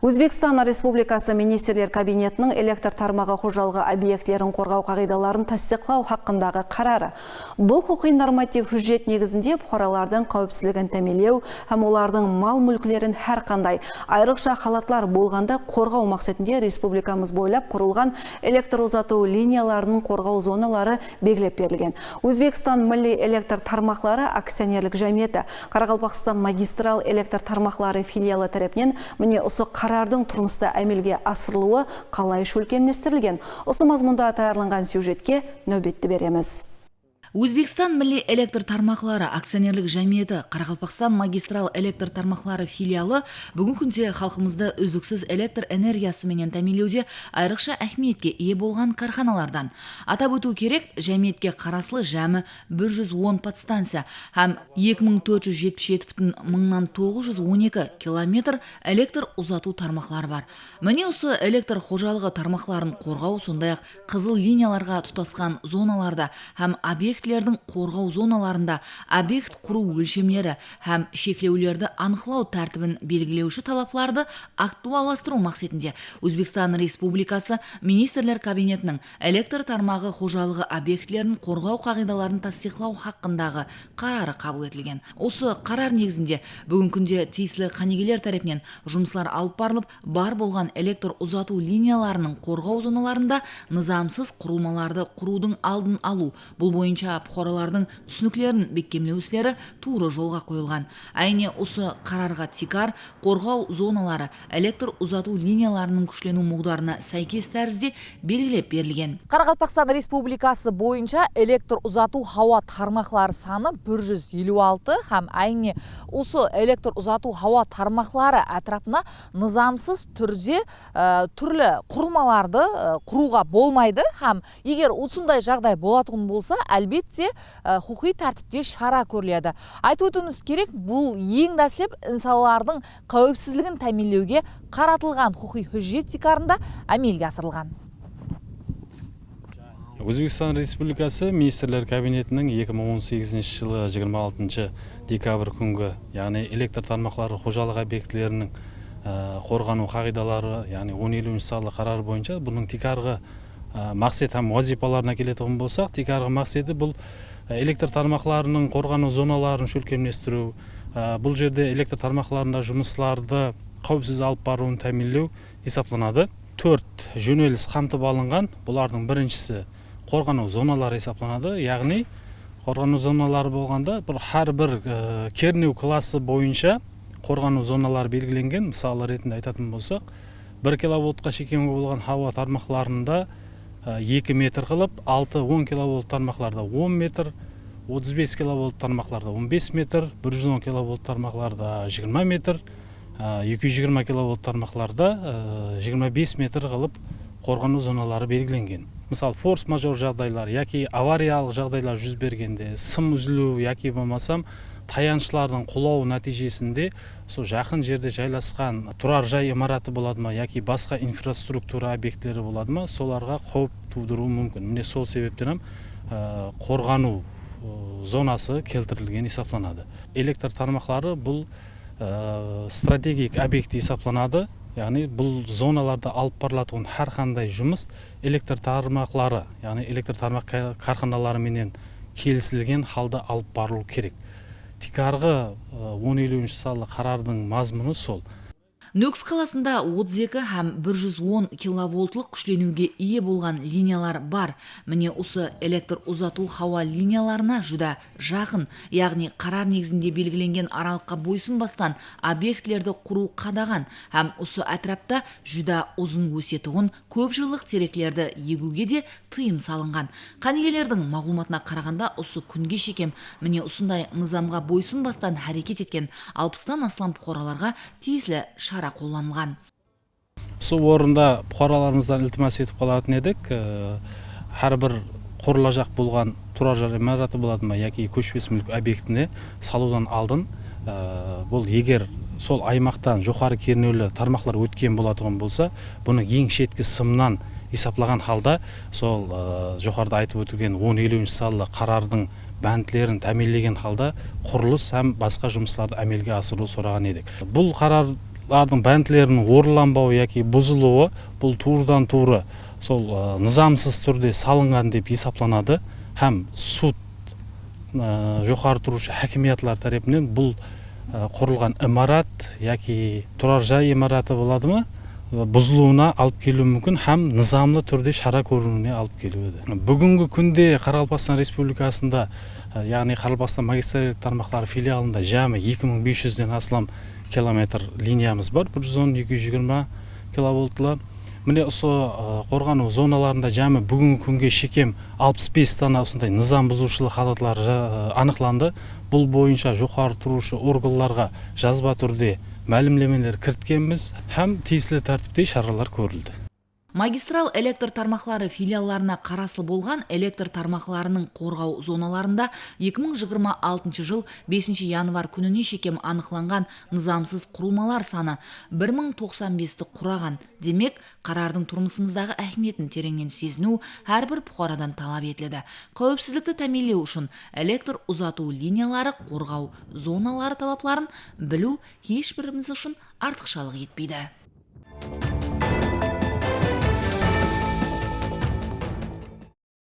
Өзбекстан Республикасы Министрлер Кабинетінің электр тармағы қожалығы объектілерін қорғау қағидаларын тасдиқлау хақындағы қарары. Бұл құқи норматив хүжет негізінде бұқаралардың қауіпсіздігін тәмелеу, һәм олардың мал мүлкілерін әрқандай айрықша халатлар болғанда қорғау мақсатында республикамыз бойлап құрылған электр ұзату линияларының қорғау зоналары белгілеп берілген. Өзбекстан Милли электр тармақлары акционерлік жәмиеті Қарақалпақстан магистрал электр тармақлары филиалы тарапынан міне осы қарардың тұрмыста әмелге асырылуы қалай шөлкемлестірілген. Осы мазмұнда таярланған сюжетке нөбетті береміз. Өзбекстан Милли электр тармақлары акционерлік жәмиеті Қарақалпақстан магистрал электр тармақлары филиалы бүгін күнде халқымызды үздіксіз электр энергиясымен тәмелеуде айрықша әхметке ие болған карханалардан. Атап өту керек, жәмиетке қарасылы жәмі 110 подстанция һәм 2477,912 километр электр ұзату тармақлары бар. Міне осы электр қожалығы тармақларын қорғау, сондай-ақ қызыл линияларға тұтасқан зоналарда һәм объектілердің қорғау зоналарында объект құру өлшемлері һәм шектеулерді анықтау тәртібін белгілеуші талаптарды актуаластыру мақсатында Өзбекстан Республикасы Министрлер Кабинетінің электр тармағы қожалығы объектілерін қорғау қағидаларын тасдиқлау хақындағы қарары қабыл етілген. Осы қарар негізінде бүгін күнде тиесілі қанегелер тарапынан жұмыстар алып барылып, бар болған электр ұзату линияларының қорғау зоналарында нызамсыз құрылмаларды құрудың алдын алу, бұл бойынша бұқаралардың түсініктерін бекемлеу істері тура жолға қойылған. Әйне осы қарарға тикар қорғау зоналары электр ұзату линияларының күшлену мұғдарына сәйкес тәрізде белгілеп берілген. Қарақалпақстан Республикасы бойынша электр ұзату хауа тармақлары саны 156 һәм әйне осы электр ұзату хауа тармақлары әтрапына нызамсыз түрде түрлі құрылмаларды құруға болмайды һәм егер осындай жағдай болатұғын болса, әлбетте құқи тәртіпте шара көріледі. Айтып өтуіміз керек, бұл ең дәслеп инсанлардың қауіпсіздігін тәмелеуге қаратылған құқи хүжет тикарында әмелге асырылған. Өзбекстан Республикасы Министрлер Кабинетінің 2018 жылы 26 декабрь күнгі, яғни электр тармақлары қожалық объектілерінің қорғану қағидалары, яғни 10.50 салы қарары бойынша бұның тикарғы мақсет һәм вазипаларына келетін болсақ, тикарғы мақсеті бұл электр тармақларының қорғану зоналарын шөлкемлестіру, бұл жерде электр тармақларында жұмысларды қауіпсіз алып баруын тәмелеу есептелінеді. 4 жөнеліс қамтып алынған. Бұлардың біріншісі қорғану зоналары есептелінеді. Яғни қорғану зоналары болғанда әрбір кернеу класы бойынша қорғану зоналары белгіленген. Мысалы ретінде айтатын болсақ, 1 киловольтқа шекемі болған хауа тармақларында 2 метр қылып, 6-10 киловольт тармақларда 10 метр, 35 киловольт тармақларда 15 метр, 110 киловольт тармақларда 20 метр, 220 киловольт тармақларда 25 метр қылып қорғану зоналары белгіленген. Мысалы, форс-мажор жағдайлар, яки авариялық жағдайлар жүз бергенде, сым үзілу, яки болмасам, таяншылардың құлау нәтижесінде сол жақын жерде жайласқан тұрар жай имараты болады ма, яки басқа инфраструктура объектілері болады ма, соларға қауіп тудыруы мүмкін. Міне сол себептен қорғану зонасы келтірілген есептелінеді. Электр тармақлары бұл стратегик объект есептелінеді. Яғни бұл зоналарда алып барылатын әрқандай жұмыс электр тармақлары, яғни электр тармақ карханаларымен келісілген халда алып барылу керек. Тикарғы 10.50 салы қарардың мазмұны сол. Нөкс қаласында 32 һәм 110 киловольтлық күшленуге ие болған линиялар бар. Міне осы электр ұзату хауа линияларына жүда жақын, яғни қарар негізінде белгіленген аралыққа бойсынбастан объектілерді құру қадаған, һәм осы әтрапта жүда ұзын өсетұғын көп жылдық тереклерді егуге де тыйым салынған. Қанегелердің мағлұматына қарағанда осы күнге шекем міне осындай нызамға бойсынбастан әрекет еткен 60-тан астам бұқараларға тиесілі шара қолданылған. Сол орында бұқараларымыздан ілтимас етіп қалатын едік. Әрбір құрылажақ болған тұрар жай имараты болады ма, яки көшпес мүлік объектіне салудан алдын, бұл егер сол аймақтан жоғары кернеулі тармақлар өткен болатығын болса, бұны ең шеткі сымнан есептелген халда сол жоғарыда айтып өтілген 10.50 салы қарардың бәнділерін тәмелеген халда құрылыс һәм басқа жұмыстарды әмелге асыру сұраған едік. Бұл қарар бұлардың бәнділерінің орыланбауы яки бұзылуы бұл турдан туры сол нызамсыз түрде салынған деп есептелінеді. Һәм суд жоғары тұрушы хакимиятлар тарапынан бұл құрылған имарат яки тұрар жай имараты боладымы бұзылуына алып келуі мүмкін һәм низамлы түрде шара көрінуіне алып келуі. Бүгінгі күнде Қарақалпақстан Республикасында, яғни Қарақалпақстан магистральдік тармақтары филиалында жамы 2500-ден астам километр линиямыз бар, 110-220 киловольтлы. Міне осы қорғану зоналарында жамы бүгінгі күнге шекем 65 дана осындай низам бұзушылық халатлары анықланды. Бұл бойынша жоғары тұрушы органларға жазба түрде мәлімдемелер кірткенбіз һәм тиісті тәртіпте шаралар көрілді. Магистрал электр тармақлары филиалларына қарасыл болған электр тармақларының қорғау зоналарында 2026 жыл 5 январ күніне шекем анықланған низамсыз құрылмалар саны 1095-ті құраған. Демек, қарардың тұрмысымыздағы әхметін тереңнен сезіну әрбір бұқарадан талап етіледі. Қауіпсіздікті тәмелеу үшін электр ұзату линиялары, қорғау зоналары талапларын білу ешбіріміз үшін артықшалық етпейді.